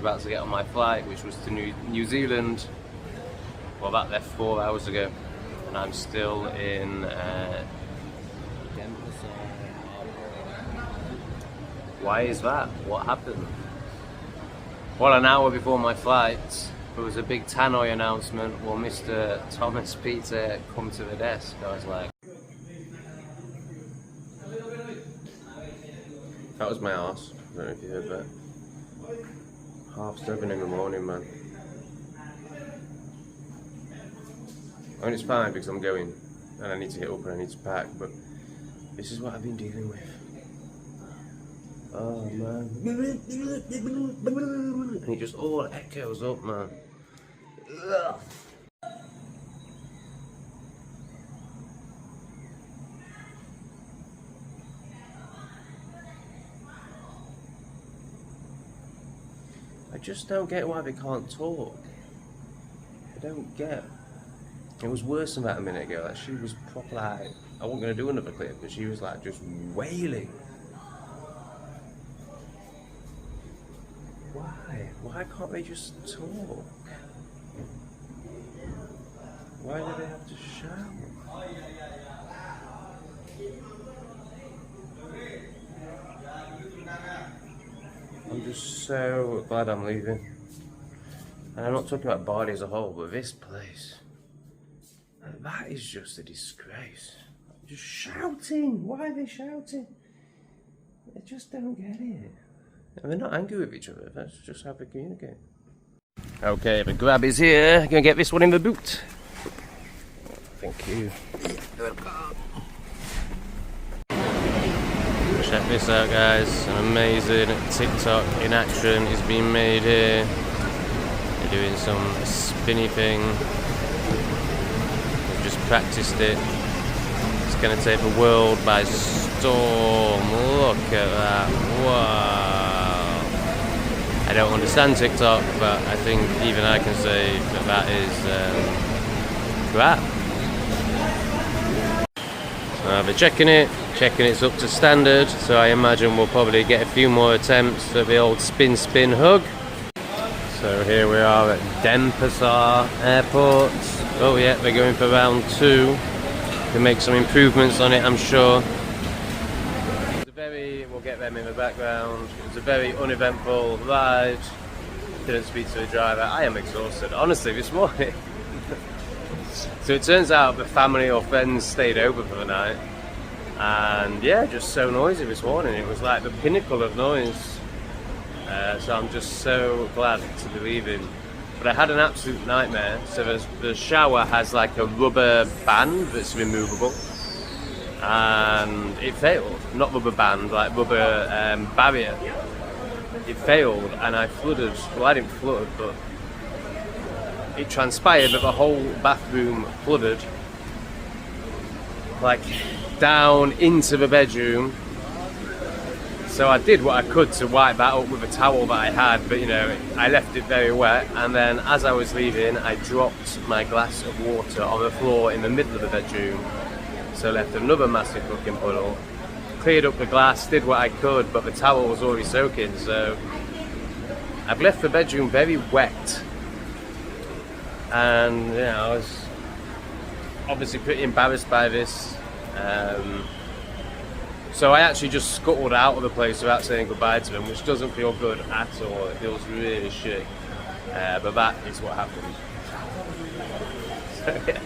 about to get on my flight, which was to New Zealand. Well, that left 4 hours ago, and I'm still in Why is that? What happened? Well, an hour before my flight, there was a big tannoy announcement. Will Mr. Thomas Peter come to the desk? I was like, that was my arse. I don't know if you heard that. 7:30 in the morning, man. And it's fine because I'm going and I need to get up and I need to pack, but this is what I've been dealing with. Oh man. And it just all echoes up, man. Ugh. I just don't get why they can't talk. I don't get. It was worse than that a minute ago. Like, she was proper like, I wasn't going to do another clip, but she was like just wailing. Why? Why can't they just talk? Why do they have to shout? I'm just so glad I'm leaving. And I'm not talking about Bali as a whole, but this place. That is just a disgrace. Just shouting. Why are they shouting? I just don't get it. And they're not angry with each other. That's just how they communicate. Okay, the grab is here. Gonna get this one in the boot. Thank you. Check this out, guys. An amazing TikTok in action is being made here. They're doing some spinny thing. They've just practiced it. It's going to take the world by storm. Look at that. Wow. I don't understand TikTok, but I think even I can say that that is crap. They're checking it's up to standard, so I imagine we'll probably get a few more attempts at the old spin hug. So here we are at Denpasar Airport. Oh yeah, they're going for round 2. They make some improvements on it, I'm sure. We'll get them in the background. It was a very uneventful ride. Didn't speak to the driver. I am exhausted, honestly, this morning. So it turns out the family or friends stayed over for the night, and yeah, just so noisy this morning. It was like the pinnacle of noise. So I'm just so glad to be leaving. But I had an absolute nightmare. So the shower has like a rubber band that's removable, and it failed. Not rubber band, like rubber barrier. It failed, and I flooded. Well, I didn't flood, but it transpired that the whole bathroom flooded, like down into the bedroom. So I did what I could to wipe that up with a towel that I had, but you know, I left it very wet. And then as I was leaving, I dropped my glass of water on the floor in the middle of the bedroom. So left another massive fucking puddle. Cleared up the glass, did what I could, but the towel was already soaking. So I've left the bedroom very wet. And you know, I was obviously pretty embarrassed by this. So I actually just scuttled out of the place without saying goodbye to them, which doesn't feel good at all. It feels really shit. But that is what happened. So, yeah,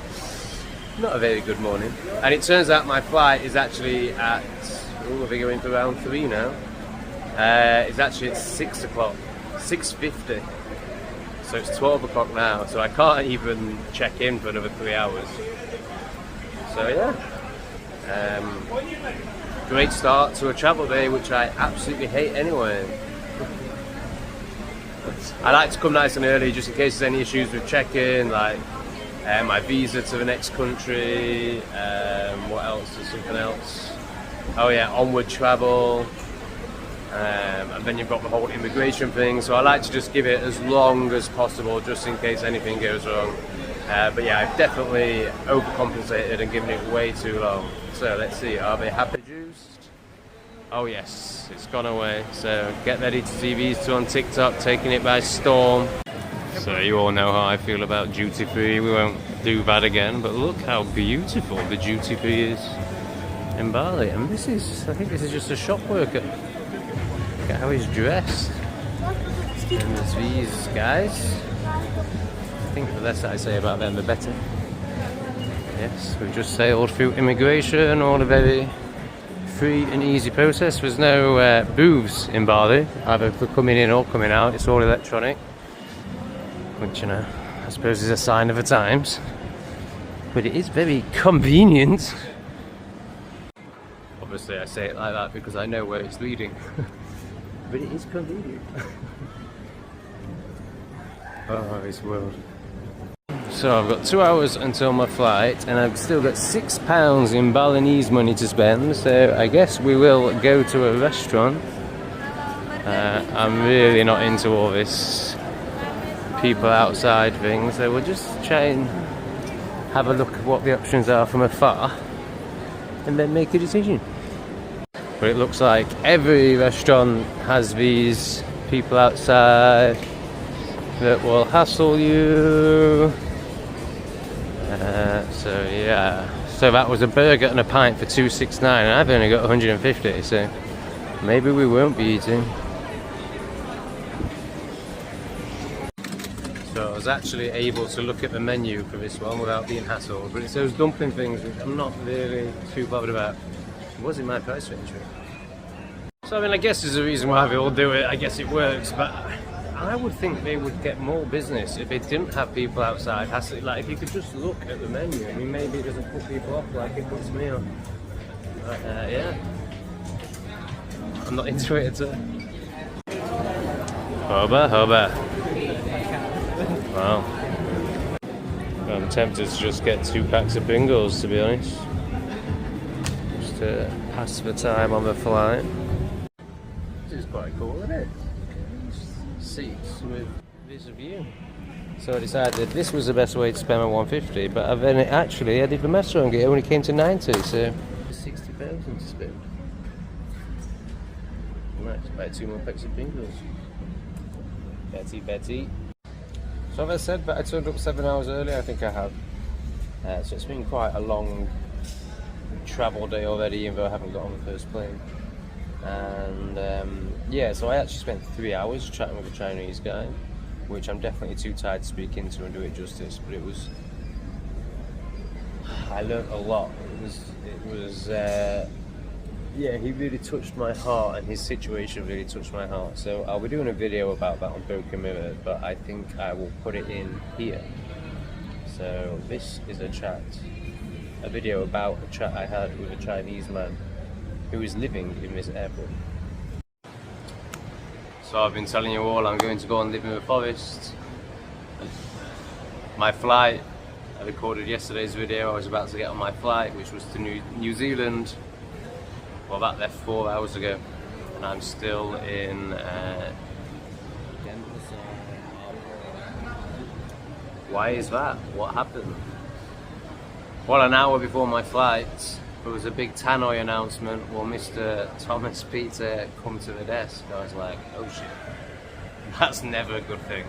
not a very good morning. And it turns out my flight is actually at, oh, we're going for round 3 now. It's actually at 6 o'clock, 6:50. So it's 12 o'clock now, so I can't even check in for another 3 hours. So yeah, great start to a travel day, which I absolutely hate anyway. I like to come nice and early just in case there's any issues with check-in, like my visa to the next country, what else, there's something else. Oh yeah, onward travel. And then you've got the whole immigration thing, so I like to just give it as long as possible just in case anything goes wrong. But yeah, I've definitely overcompensated and given it way too long. So let's see, are they happy juiced? Oh yes, it's gone away. So get ready to see these two on TikTok taking it by storm. So you all know how I feel about duty free. We won't do that again, but look how beautiful the duty free is in Bali. And this is, I think this is just a shop worker. Look at how he's dressed. And there's these guys. I think the less I say about them, the better. Yes, we've just sailed through immigration, all a very free and easy process. There's no booths in Bali, either for coming in or coming out. It's all electronic, which, you know, I suppose is a sign of the times. But it is very convenient. Obviously, I say it like that because I know where it's leading. But it is convenient. Oh, this world. So I've got 2 hours until my flight, and I've still got £6 in Balinese money to spend, so I guess we will go to a restaurant. I'm really not into all this people outside thing, so we'll just try and have a look at what the options are from afar and then make a decision. But it looks like every restaurant has these people outside that will hassle you. So yeah, so that was a burger and a pint for $2.69, and I've only got 150, so maybe we won't be eating. So I was actually able to look at the menu for this one without being hassled, but it's those dumpling things which I'm not really too bothered about. It was in my price range. So I mean, I guess there's a reason why they all do it. I guess it works, but I would think they would get more business if they didn't have people outside. Like, if you could just look at the menu. I mean, maybe it doesn't put people off like it puts me on. But, yeah. I'm not into it at all. Hoba. Wow. I'm tempted to just get 2 packs of Pringles, to be honest. Just to pass the time on the flight. This is quite cool, isn't it? Seats with this view. So I decided this was the best way to spend my 150, but then actually I did the maths wrong. It only came to 90, so 60,000 to spend. Nice, buy 2 more packs of Pringles. Betty. So have I said that I turned up 7 hours early? I think I have. So it's been quite a long travel day already, even though I haven't got on the first plane. And yeah, so I actually spent 3 hours chatting with a Chinese guy, which I'm definitely too tired to speak into and do it justice, but it was, I learned a lot. It was yeah, he really touched my heart, and his situation really touched my heart. So I'll be doing a video about that on Broken Mirror, but I think I will put it in here. So this is a video about a chat I had with a Chinese man who is living in this airport. So I've been telling you all I'm going to go and live in the forest. My flight, I recorded yesterday's video. I was about to get on my flight, which was to New Zealand. Well, that left 4 hours ago, and I'm still in why is that? What happened? Well, an hour before my flight, there was a big tannoy announcement. Will Mr. Thomas Peter come to the desk? I was like, oh shit. That's never a good thing.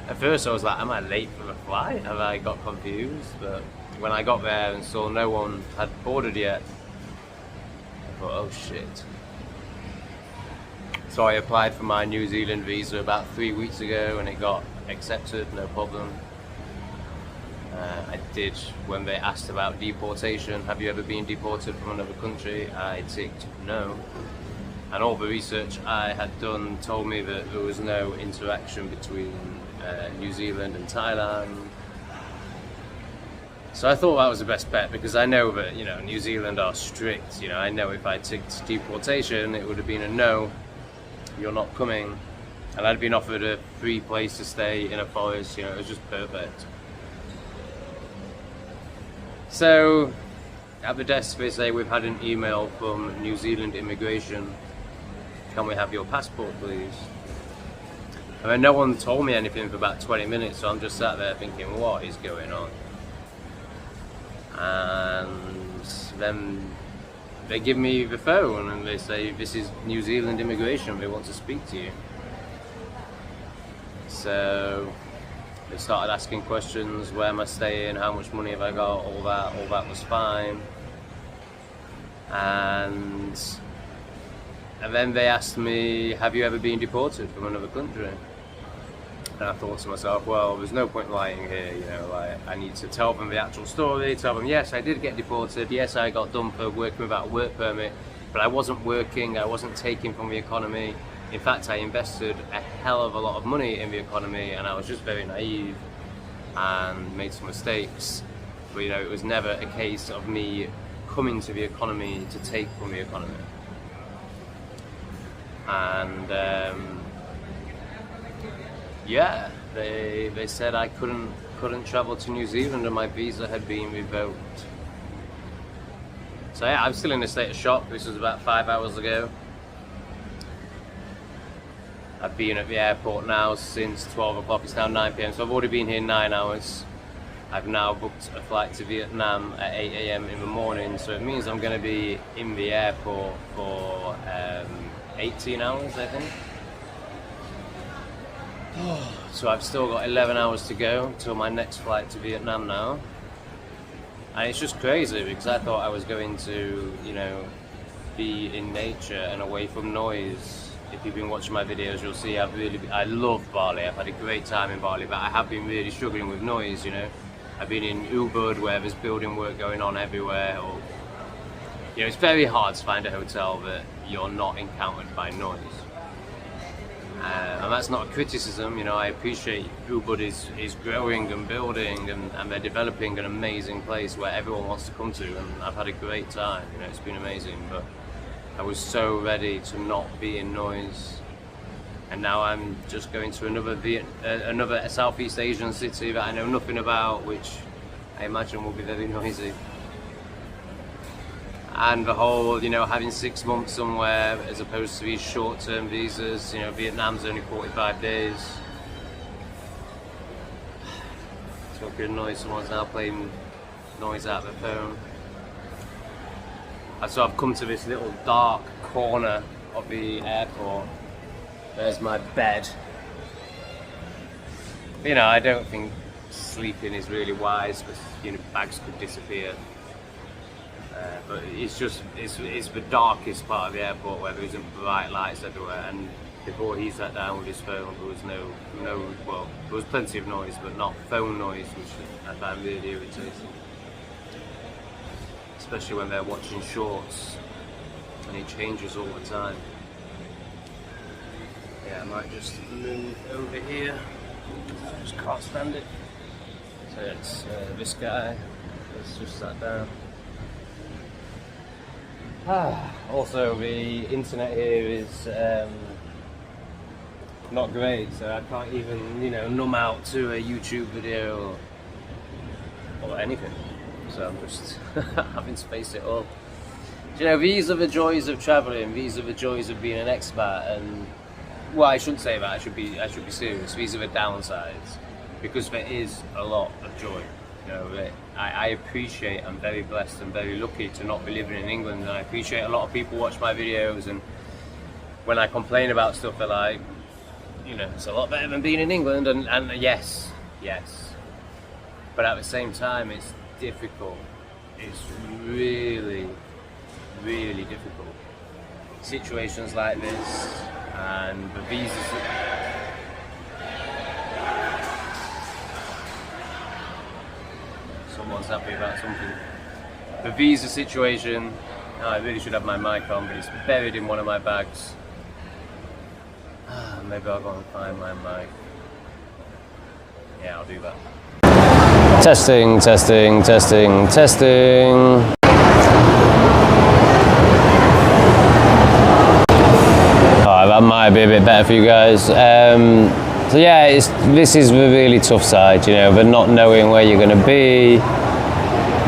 At first I was like, am I late for the flight? Have I got confused? But when I got there and saw no one had boarded yet, I thought, oh shit. So I applied for my New Zealand visa about 3 weeks ago, and it got accepted, no problem. I did, when they asked about deportation, have you ever been deported from another country? I ticked no. And all the research I had done told me that there was no interaction between New Zealand and Thailand. So I thought that was the best bet, because I know that, you know, New Zealand are strict. You know, I know if I ticked deportation, it would have been a no, you're not coming. And I'd been offered a free place to stay in a forest, you know, it was just perfect. So, at the desk they say, we've had an email from New Zealand Immigration. Can we have your passport, please? And then no one told me anything for about 20 minutes, so I'm just sat there thinking, what is going on? And then they give me the phone and they say, this is New Zealand immigration, they want to speak to you. So they started asking questions, where am I staying, how much money have I got, all that was fine. And then they asked me, have you ever been deported from another country? And I thought to myself, well, there's no point lying here, you know, like, I need to tell them the actual story, tell them, yes, I did get deported, yes, I got done for working without a work permit, but I wasn't working, I wasn't taking from the economy. In fact, I invested a hell of a lot of money in the economy, and I was just very naive and made some mistakes. But, you know, it was never a case of me coming to the economy to take from the economy. And yeah, they said I couldn't travel to New Zealand and my visa had been revoked. So yeah, I'm still in a state of shock. This was about 5 hours ago. I've been at the airport now since 12 o'clock, it's now 9 PM, so I've already been here 9 hours. I've now booked a flight to Vietnam at 8 AM in the morning, so it means I'm going to be in the airport for 18 hours, I think. So I've still got 11 hours to go till my next flight to Vietnam now. And it's just crazy because I thought I was going to, you know, be in nature and away from noise. If you've been watching my videos, you'll see I love Bali. I've had a great time in Bali, but I have been really struggling with noise, you know. I've been in Ubud where there's building work going on everywhere, or, you know, it's very hard to find a hotel that you're not encountered by noise. And that's not a criticism, you know, I appreciate Ubud is growing and building and they're developing an amazing place where everyone wants to come to, and I've had a great time, you know, it's been amazing, but I was so ready to not be in noise. And now I'm just going to another Southeast Asian city that I know nothing about, which I imagine will be very noisy. And the whole, you know, having 6 months somewhere as opposed to these short-term visas, you know, Vietnam's only 45 days. Talking noise, someone's now playing noise out of their phone. And so I've come to this little dark corner of the airport. There's my bed. You know, I don't think sleeping is really wise because, you know, bags could disappear. But it's the darkest part of the airport where there isn't bright lights everywhere. And before he sat down with his phone, there was well, there was plenty of noise, but not phone noise, which I find really irritating. Especially when they're watching shorts and it changes all the time. Yeah, I might just move over here. I just can't stand it. So it's this guy that's just sat down. Also, the internet here is not great, so I can't even, you know, numb out to a YouTube video or anything. So I'm just having to face it all. You know, these are the joys of traveling. These are the joys of being an expat. And well, I shouldn't say that. I should be serious. These are the downsides, because there is a lot of joy. You know, I appreciate. I'm very blessed and very lucky to not be living in England. And I appreciate a lot of people watch my videos, and when I complain about stuff, they're like, you know, it's a lot better than being in England. And yes. But at the same time, it's difficult. It's really, really difficult. Situations like this and the visas. Someone's happy about something. The visa situation. I really should have my mic on, but it's buried in one of my bags. Maybe I'll go and find my mic. Yeah, I'll do that. Testing. Alright, that might be a bit better for you guys. So yeah, this is the really tough side, you know, the not knowing where you're going to be,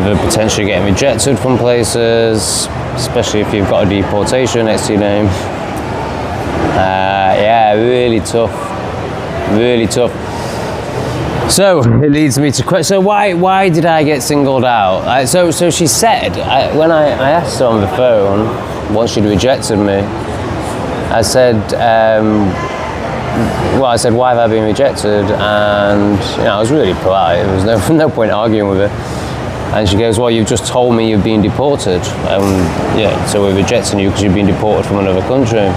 the potentially getting rejected from places, especially if you've got a deportation next to your name. Yeah, really tough. So it leads me to question. So why did I get singled out? So she said when I asked her on the phone once she'd rejected me, I said, I said, why have I been rejected? And I was really polite. There was no point arguing with her. And she goes, well, you've just told me you've been deported. So we're rejecting you because you've been deported from another country.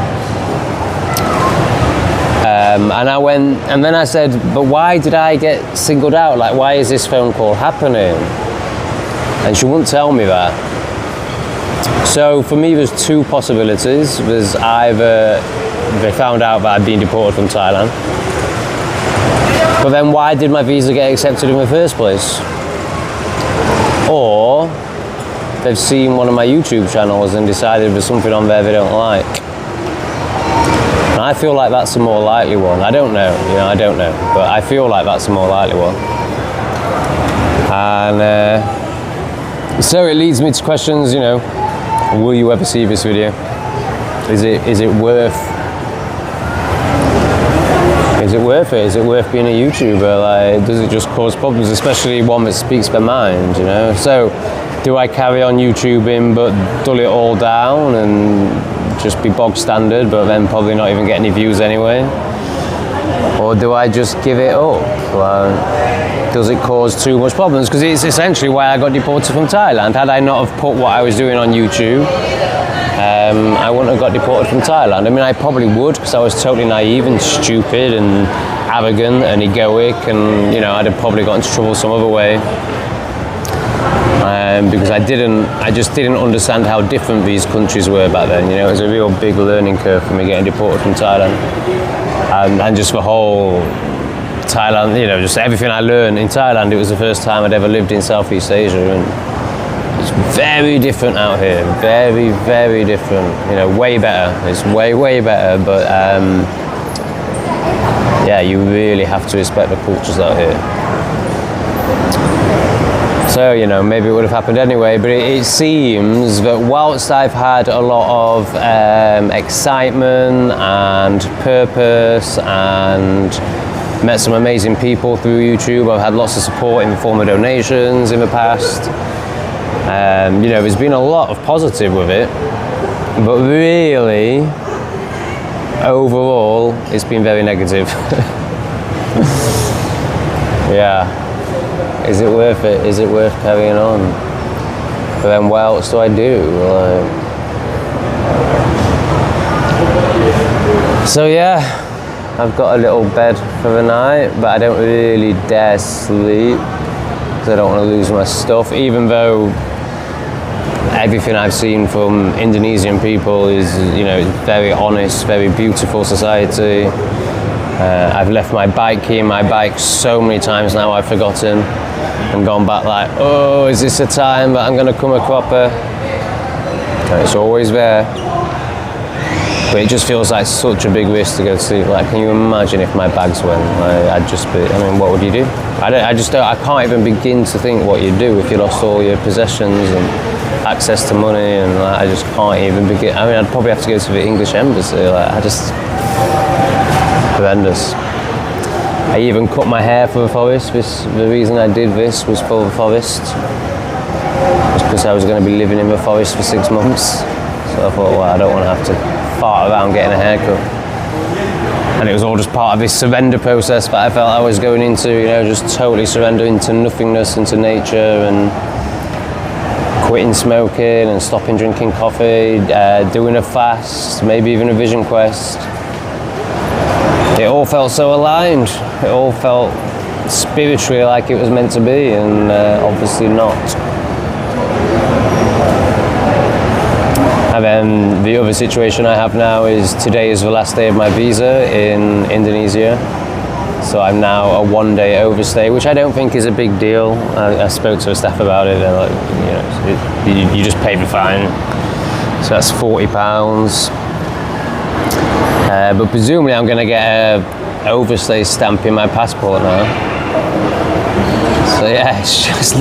And I went, and then I said, but why did I get singled out? Like, why is this phone call happening? And she wouldn't tell me that. So for me, there's two possibilities. There's either they found out that I'd been deported from Thailand, but then why did my visa get accepted in the first place? Or they've seen one of my YouTube channels and decided there's something on there they don't like. And I feel like that's the more likely one. I don't know, I don't know, but I feel like that's the more likely one. And so it leads me to questions, will you ever see this video? Is it worth it? Is it worth being a YouTuber? Like, does it just cause problems, especially one that speaks their mind, So do I carry on YouTubing but dull it all down and just be bog standard, but then probably not even get any views anyway? Or do I just give it up? Does it cause too much problems? Because it's essentially why I got deported from Thailand. Had I not have put what I was doing on YouTube, I wouldn't have got deported from Thailand. I mean, I probably would, because I was totally naive and stupid and arrogant and egoic, and I'd have probably got into trouble some other way. Because I just didn't understand how different these countries were back then. It was a real big learning curve for me getting deported from Thailand, and just the whole Thailand. Just everything I learned in Thailand. It was the first time I'd ever lived in Southeast Asia, and it's very different out here. Very, very different. Way better. It's way better. But you really have to respect the cultures out here. So, maybe it would have happened anyway, but it seems that whilst I've had a lot of excitement and purpose and met some amazing people through YouTube, I've had lots of support in the form of donations in the past. There's been a lot of positive with it, but really, overall, it's been very negative. Yeah. Is it worth it? Is it worth carrying on? But then what else do I do? So I've got a little bed for the night, but I don't really dare sleep because I don't want to lose my stuff, even though everything I've seen from Indonesian people is, very honest, very beautiful society. I've left my bike key in my bike so many times now I've forgotten and gone back like, oh, is this the time that I'm going to come a cropper? And it's always there. But it just feels like such a big risk to go to sleep. Like, can you imagine if my bags went? I'd just be, what would you do? I can't even begin to think what you'd do if you lost all your possessions and access to money, and I just can't even begin. I'd probably have to go to the English embassy. Horrendous. I even cut my hair for the forest. The reason I did this was for the forest. It's because I was going to be living in the forest for 6 months. So I thought, I don't want to have to fart around getting a haircut. And it was all just part of this surrender process that I felt I was going into, just totally surrendering to nothingness, into nature, and quitting smoking and stopping drinking coffee, doing a fast, maybe even a vision quest. It all felt so aligned. It all felt spiritually like it was meant to be, and obviously not. And then the other situation I have now is today is the last day of my visa in Indonesia. So I'm now a 1-day overstay, which I don't think is a big deal. I spoke to the staff about it. They're like, you just pay the fine. So that's £40. But presumably I'm going to get a overstay stamp in my passport now. So it's just...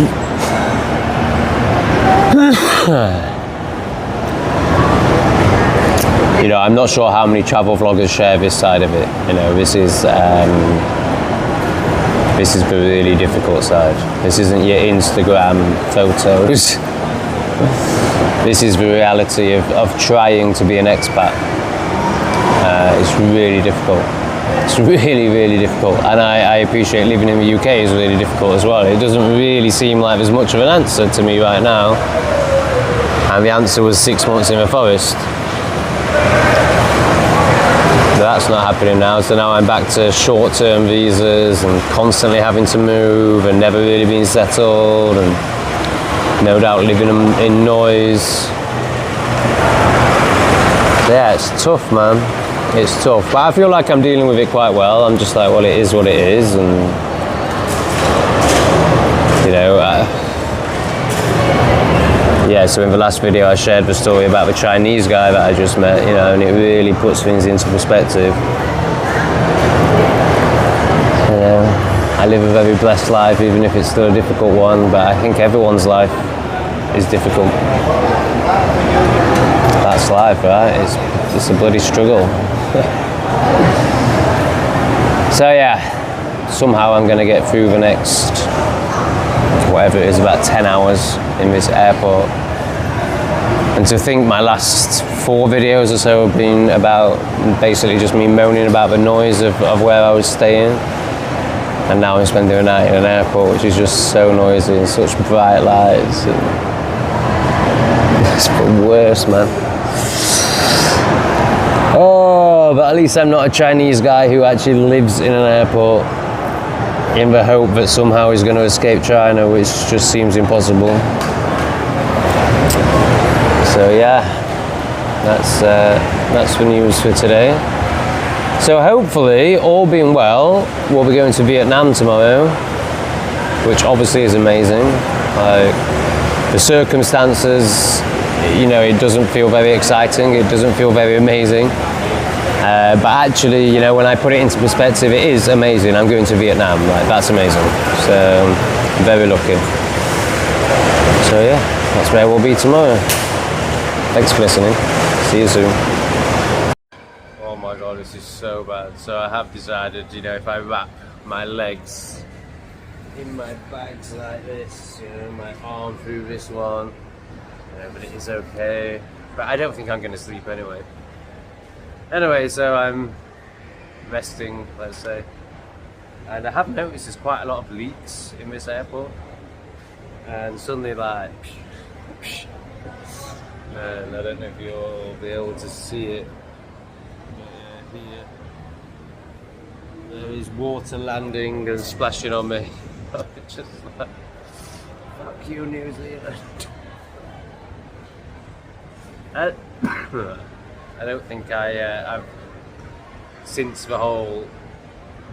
I'm not sure how many travel vloggers share this side of it. This is This is the really difficult side. This isn't your Instagram photos. This is the reality of trying to be an expat. It's really difficult. It's really, really difficult. And I appreciate living in the UK is really difficult as well. It doesn't really seem like there's much of an answer to me right now. And the answer was 6 months in the forest. But that's not happening now. So now I'm back to short-term visas and constantly having to move and never really being settled and no doubt living in noise. Yeah, it's tough, man. It's tough, but I feel like I'm dealing with it quite well. I'm just like, well, it is what it is, and you know, yeah. So in the last video, I shared the story about the Chinese guy that I just met, you know, and it really puts things into perspective. You know, I live a very blessed life, even if it's still a difficult one. But I think everyone's life is difficult. That's life, right? It's a bloody struggle. So yeah, somehow I'm going to get through the next, whatever it is, about 10 hours in this airport. And to think my last 4 videos or so have been about basically just me moaning about the noise of where I was staying. And now I'm spending a night in an airport which is just so noisy and such bright lights. It's the worst, man. Oh, but at least I'm not a Chinese guy who actually lives in an airport in the hope that somehow he's going to escape China, which just seems impossible. So yeah, that's the news for today. So hopefully, all being well, we'll be going to Vietnam tomorrow, which obviously is amazing. Like, the circumstances, you know, it doesn't feel very exciting, it doesn't feel very amazing. But actually, you know, when I put it into perspective, it is amazing. I'm going to Vietnam, like, that's amazing. So, I'm very lucky. So yeah, that's where we'll be tomorrow. Thanks for listening. See you soon. Oh my god, this is so bad. So I have decided, you know, if I wrap my legs in my bags like this, you know, my arm through this one, but it is okay. But I don't think I'm going to sleep anyway. Anyway, so I'm resting, let's say. And I have noticed there's quite a lot of leaks in this airport. And suddenly, like, and I don't know if you'll be able to see it. But yeah, here, there is water landing and splashing on me. Just like, fuck you, New Zealand. I don't think I've, since the whole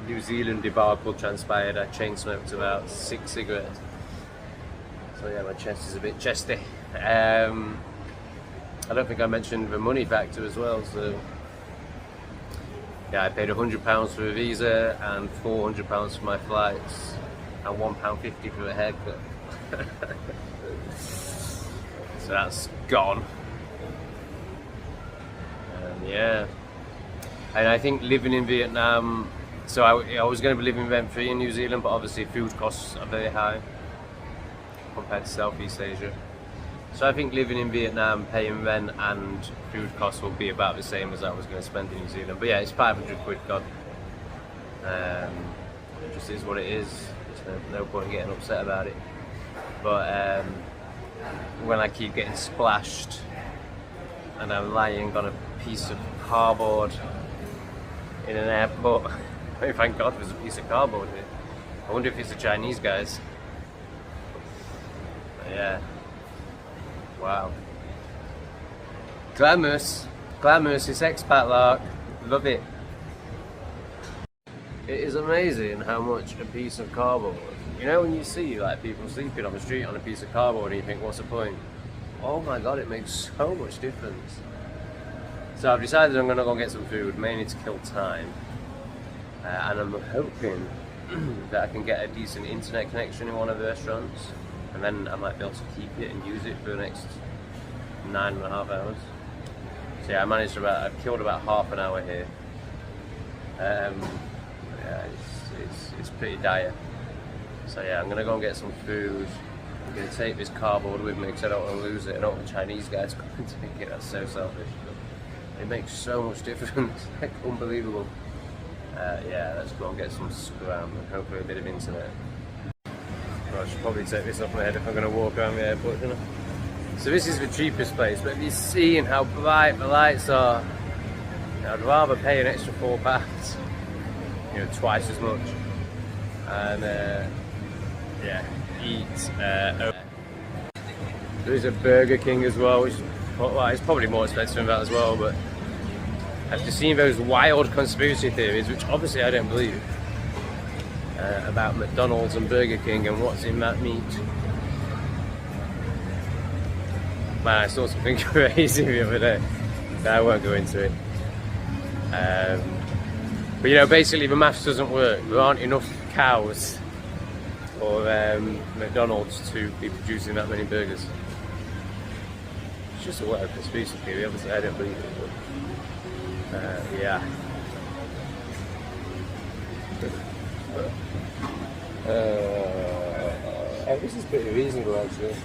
New Zealand debacle transpired, I chain smoked about 6 cigarettes. So yeah, my chest is a bit chesty. I don't think I mentioned the money factor as well, so yeah, I paid £100 for a visa and £400 for my flights and £1.50 for a haircut. So that's gone. Yeah, and I think living in Vietnam, so I was going to be living rent-free in New Zealand, but obviously food costs are very high compared to Southeast Asia. So I think living in Vietnam, paying rent and food costs will be about the same as I was going to spend in New Zealand. But yeah, it's 500 quid gone. It just is what it is. There's no point in getting upset about it. But when I keep getting splashed and I'm lying on a piece of cardboard in an airport. Oh, thank God there's a piece of cardboard here. I wonder if it's the Chinese guys. But yeah. Wow. Glamorous. Glamorous, it's expat lark. Love it. It is amazing how much a piece of cardboard, you know, when you see like people sleeping on the street on a piece of cardboard and you think, what's the point? Oh my God, it makes so much difference. So I've decided I'm going to go get some food, mainly to kill time. And I'm hoping that I can get a decent internet connection in one of the restaurants. And then I might be able to keep it and use it for the next 9.5 hours. So yeah, I've killed about half an hour here. Yeah, it's pretty dire. So yeah, I'm gonna go and get some food. I'm gonna take this cardboard with me because I don't want to lose it. I don't want the Chinese guys come and take it. That's so selfish. But it makes so much difference. Like, unbelievable. Yeah, let's go and get some scram and hopefully a bit of internet. Well, I should probably take this off my head if I'm going to walk around the airport, you know. So this is the cheapest place, but have you seen how bright the lights are? I'd rather pay an extra £4, you know, twice as much, and yeah, eat. There is a Burger King as well, which well, it's probably more expensive than that as well, but after seeing those wild conspiracy theories, which obviously I don't believe, about McDonald's and Burger King and what's in that meat. Man, I saw something crazy the other day. I won't go into it. But you know, basically the maths doesn't work. There aren't enough cows for McDonald's to be producing that many burgers. It's just a wild conspiracy theory. Obviously, I don't believe it. But, yeah. This is pretty reasonable, actually.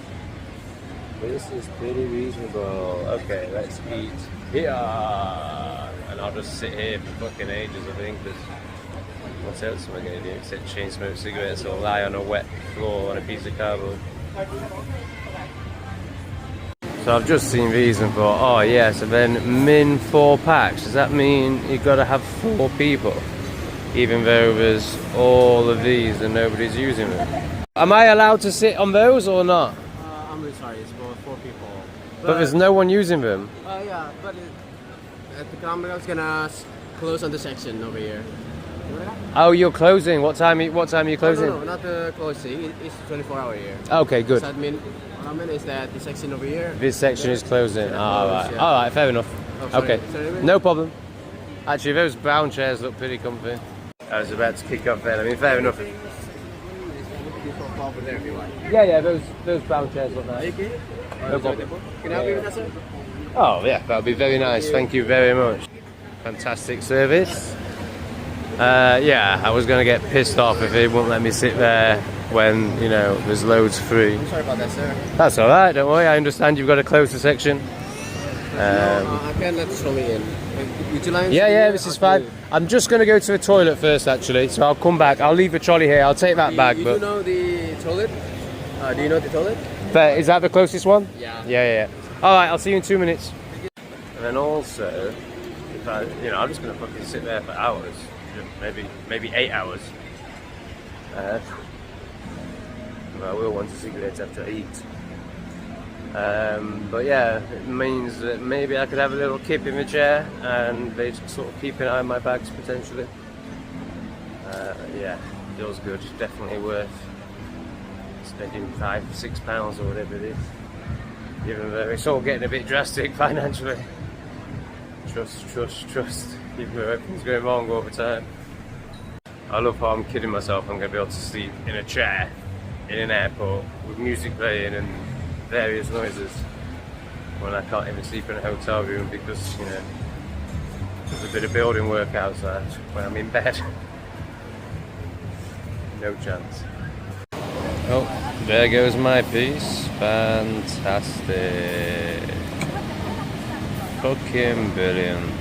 This is pretty reasonable. Okay, let's eat here. And I'll just sit here for fucking ages, I think, because what else am I going to do except chain smoke cigarettes or lie on a wet floor on a piece of cardboard? So I've just seen these and thought, oh yeah, so then min 4 packs. Does that mean you've got to have 4 people? Even though there's all of these and nobody's using them. Am I allowed to sit on those or not? I'm really sorry, it's for 4 people. But there's no one using them. Yeah, but the camera's gonna close on the section over here. Oh, you're closing. What time are you closing? No, not the closing. It's 24-hour here. Okay, good. So what I mean is that the section over here. This section is closing. Yeah, Alright, yeah. alright, fair enough. Oh, sorry. Okay, Sorry, no problem. Actually, those brown chairs look pretty comfy. I was about to kick off then. I mean, fair enough. Yeah, those brown chairs look nice. Okay. No problem. Can I help you with that, sir? Oh yeah, that would be very nice. Thank you very much. Fantastic service. Yeah, I was going to get pissed off if they wouldn't let me sit there when, you know, there's loads free. I'm sorry about that, sir. That's alright, don't worry, I understand you've got to close the section. I can let the trolley in. Would you like? Yeah, this is fine. I'm just going to go to the toilet first, actually, so I'll come back. I'll leave the trolley here, I'll take that bag. You but do know the toilet? Do you know the toilet? But is that the closest one? Yeah. Yeah. Alright, I'll see you in 2 minutes. And then also, if I, you know, I'm just going to fucking sit there for hours. Maybe 8 hours. But I will want a cigarette after I eat. But yeah, it means that maybe I could have a little kip in the chair and they sort of keep an eye on my bags potentially. Yeah, feels good. Definitely worth spending £5-6 or whatever it is. Even though it's all getting a bit drastic financially. Trust. Even though everything's going wrong all the time. I love how I'm kidding myself I'm going to be able to sleep in a chair in an airport with music playing and various noises when I can't even sleep in a hotel room because, you know, there's a bit of building work outside when I'm in bed. No chance. Oh, there goes my piece. Fantastic. Fucking brilliant.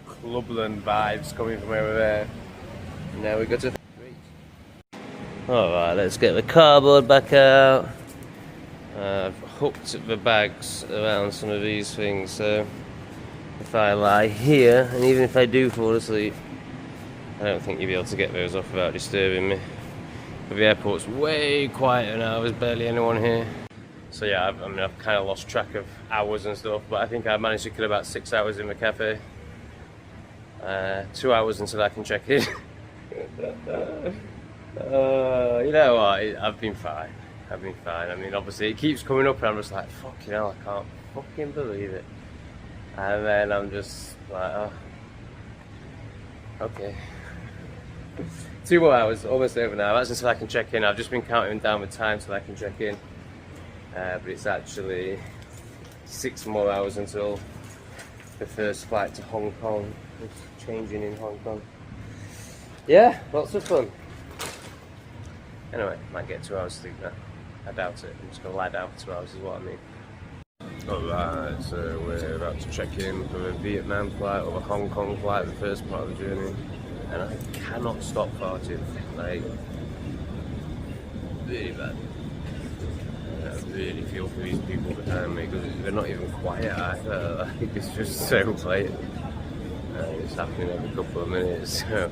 Clubland vibes coming from over there. Now we got to. Alright, let's get the cardboard back out. I've hooked the bags around some of these things, so if I lie here, and even if I do fall asleep, I don't think you'll be able to get those off without disturbing me. But the airport's way quieter now, there's barely anyone here. So yeah, I've kind of lost track of hours and stuff, but I think I managed to kill about 6 hours in the cafe. 2 hours until I can check in. You know what, I've been fine. I mean, obviously it keeps coming up and I'm just like, fucking hell, I can't fucking believe it. And then I'm just like, oh, okay. 2 more hours, almost over now. That's until I can check in. I've just been counting down the time till I can check in. But it's actually 6 more hours until the first flight to Hong Kong. It's changing in Hong Kong. Yeah, lots of fun. Anyway, might get 2 hours sleep now. I doubt it. I'm just gonna lie down for 2 hours is what I mean. Alright, so we're about to check in for a Vietnam flight or a Hong Kong flight, the first part of the journey. And I cannot stop farting. Like, really bad. I really feel for these people behind me because they're not even quiet either. Like, it's just so quiet. It's happening every couple of minutes. So.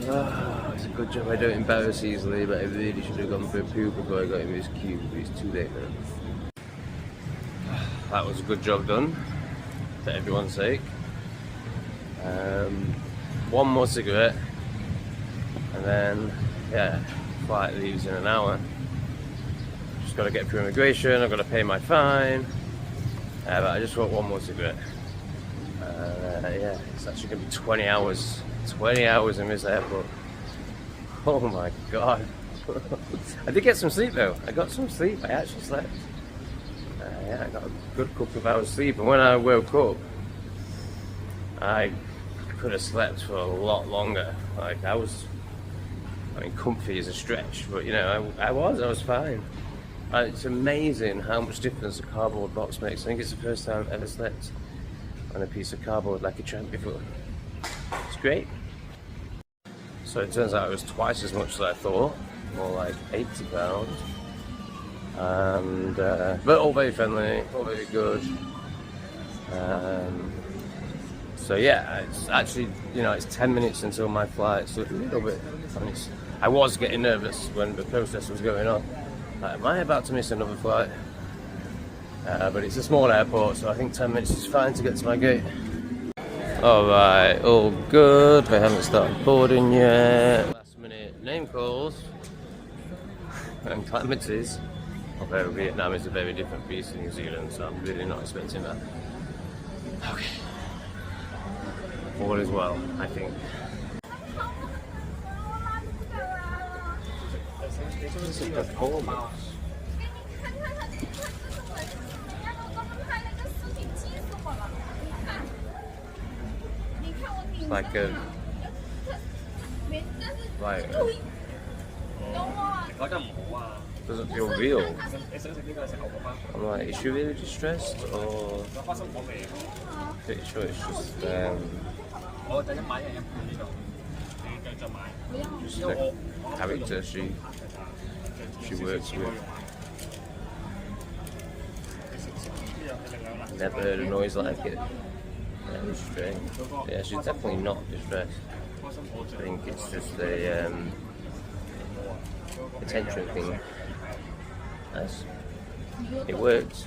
It's a good job I don't embarrass easily, but I really should have gone for a poo before I got in this queue, but it's too late now. That was a good job done, for everyone's sake. One more cigarette, and then, yeah, flight leaves in an hour. Just got to get through immigration, I've got to pay my fine, but I just want one more cigarette. Yeah, it's actually going to be 20 hours. 20 hours in this airport. Oh my god. I did get some sleep though. I got some sleep. I actually slept. Yeah, I got a good couple of hours sleep, and when I woke up, I could have slept for a lot longer. Like, I mean, comfy is a stretch, but you know, I was fine. It's amazing how much difference a cardboard box makes. I think it's the first time I've ever slept on a piece of cardboard like a tramp before. It's great. So it turns out it was twice as much as I thought, more like £80. And but all very friendly, all very good. So yeah, it's actually, you know, it's 10 minutes until my flight, so a little bit. I was getting nervous when the process was going on. Like, am I about to miss another flight? But it's a small airport, so I think 10 minutes is fine to get to my gate. Alright, all good. I haven't started boarding yet. Last minute name calls and calamities. Although Vietnam is a very different beast to New Zealand, so I'm really not expecting that. Okay. All is well, I think. This is a performance. It's like a... Like... Doesn't feel real. I'm like, is she really distressed, or... Pretty sure it's just... just a character she works with. Never heard a noise like it. Yeah, it's strange. Yeah, she's definitely not distressed. I think it's just a attention thing. Nice. It works.